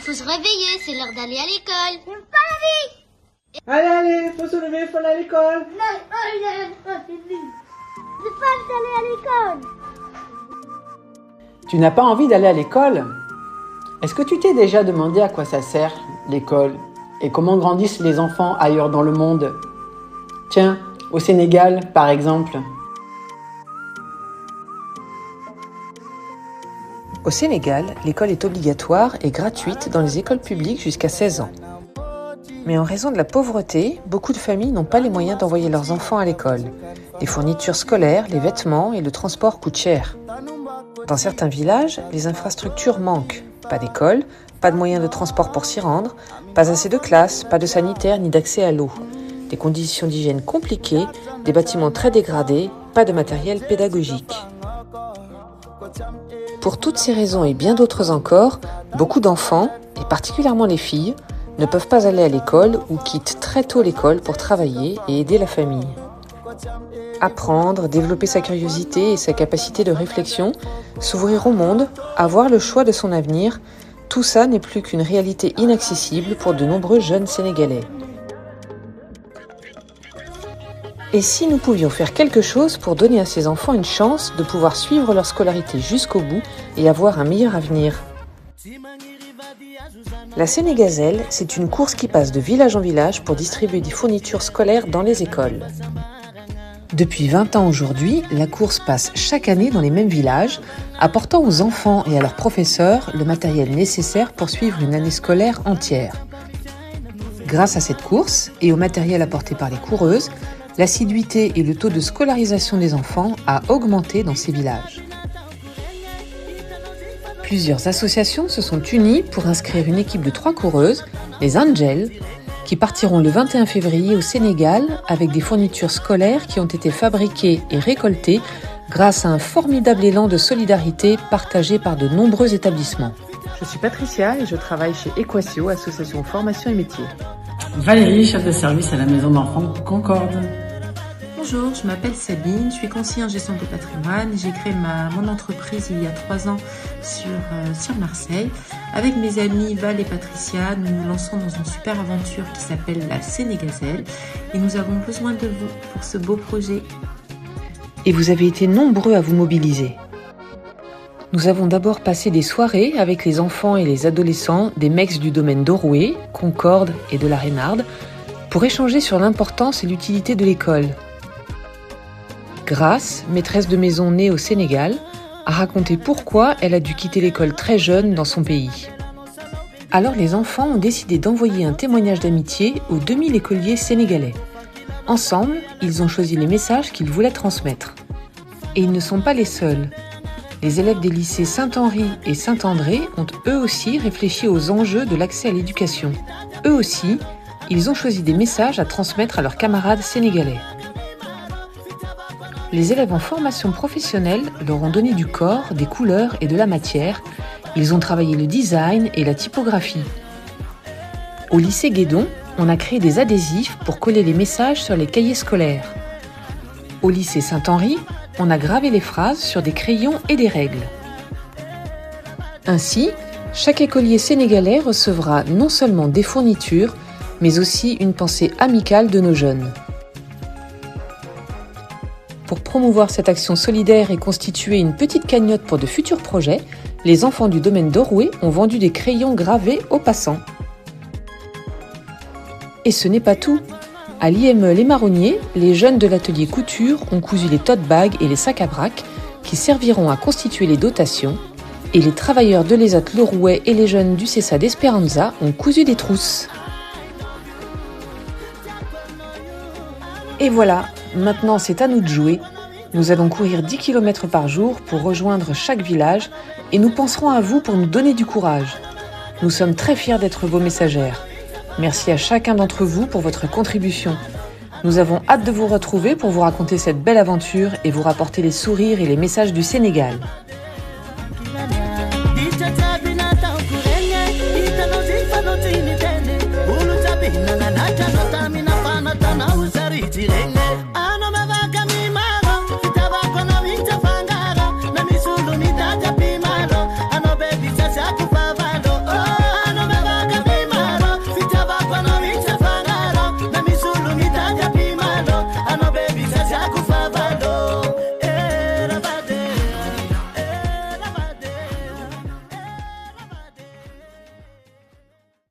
faut se réveiller, c'est l'heure d'aller à l'école. J'ai pas envie. Allez, faut se lever, faut aller à l'école. Non, j'ai pas envie d'aller à l'école. Tu n'as pas envie d'aller à l'école? Est-ce que tu t'es déjà demandé à quoi ça sert, l'école, et comment grandissent les enfants ailleurs dans le monde? Tiens, au Sénégal, par exemple. Au Sénégal, l'école est obligatoire et gratuite dans les écoles publiques jusqu'à 16 ans. Mais en raison de la pauvreté, beaucoup de familles n'ont pas les moyens d'envoyer leurs enfants à l'école. Les fournitures scolaires, les vêtements et le transport coûtent cher. Dans certains villages, les infrastructures manquent. Pas d'école, pas de moyens de transport pour s'y rendre, pas assez de classes, pas de sanitaire ni d'accès à l'eau. Des conditions d'hygiène compliquées, des bâtiments très dégradés, pas de matériel pédagogique. Pour toutes ces raisons et bien d'autres encore, beaucoup d'enfants, et particulièrement les filles, ne peuvent pas aller à l'école ou quittent très tôt l'école pour travailler et aider la famille. Apprendre, développer sa curiosité et sa capacité de réflexion, s'ouvrir au monde, avoir le choix de son avenir, tout ça n'est plus qu'une réalité inaccessible pour de nombreux jeunes Sénégalais. Et si nous pouvions faire quelque chose pour donner à ces enfants une chance de pouvoir suivre leur scolarité jusqu'au bout et avoir un meilleur avenir? La Sénégazelle, c'est une course qui passe de village en village pour distribuer des fournitures scolaires dans les écoles. Depuis 20 ans aujourd'hui, la course passe chaque année dans les mêmes villages, apportant aux enfants et à leurs professeurs le matériel nécessaire pour suivre une année scolaire entière. Grâce à cette course et au matériel apporté par les coureuses, l'assiduité et le taux de scolarisation des enfants a augmenté dans ces villages. Plusieurs associations se sont unies pour inscrire une équipe de 3 coureuses, les Angels, qui partiront le 21 février au Sénégal avec des fournitures scolaires qui ont été fabriquées et récoltées grâce à un formidable élan de solidarité partagé par de nombreux établissements. Je suis Patricia et je travaille chez Equatio, association formation et métiers. Valérie, chef de service à la maison d'enfants Concorde. Bonjour, je m'appelle Sabine, je suis conseillère en gestion de patrimoine. J'ai créé mon entreprise il y a 3 ans sur Marseille. Avec mes amis Val et Patricia, nous nous lançons dans une super aventure qui s'appelle la Sénégazelle et nous avons besoin de vous pour ce beau projet. Et vous avez été nombreux à vous mobiliser. Nous avons d'abord passé des soirées avec les enfants et les adolescents des MEX du domaine d'Oroué, Concorde et de la Reynarde pour échanger sur l'importance et l'utilité de l'école. Grace, maîtresse de maison née au Sénégal, a raconté pourquoi elle a dû quitter l'école très jeune dans son pays. Alors les enfants ont décidé d'envoyer un témoignage d'amitié aux 2000 écoliers sénégalais. Ensemble, ils ont choisi les messages qu'ils voulaient transmettre. Et ils ne sont pas les seuls. Les élèves des lycées Saint-Henri et Saint-André ont eux aussi réfléchi aux enjeux de l'accès à l'éducation. Eux aussi, ils ont choisi des messages à transmettre à leurs camarades sénégalais. Les élèves en formation professionnelle leur ont donné du corps, des couleurs et de la matière. Ils ont travaillé le design et la typographie. Au lycée Guédon, on a créé des adhésifs pour coller les messages sur les cahiers scolaires. Au lycée Saint-Henri, on a gravé les phrases sur des crayons et des règles. Ainsi, chaque écolier sénégalais recevra non seulement des fournitures, mais aussi une pensée amicale de nos jeunes. Pour promouvoir cette action solidaire et constituer une petite cagnotte pour de futurs projets, les enfants du domaine d'Oroué ont vendu des crayons gravés aux passants. Et ce n'est pas tout. À l'IME Les Marronniers, les jeunes de l'atelier couture ont cousu les tote bags et les sacs à braque qui serviront à constituer les dotations. Et les travailleurs de l'ESAT Lerouet et les jeunes du CESA d'Esperanza ont cousu des trousses. Et voilà, maintenant c'est à nous de jouer. Nous allons courir 10 km par jour pour rejoindre chaque village et nous penserons à vous pour nous donner du courage. Nous sommes très fiers d'être vos messagères. Merci à chacun d'entre vous pour votre contribution. Nous avons hâte de vous retrouver pour vous raconter cette belle aventure et vous rapporter les sourires et les messages du Sénégal. Tireng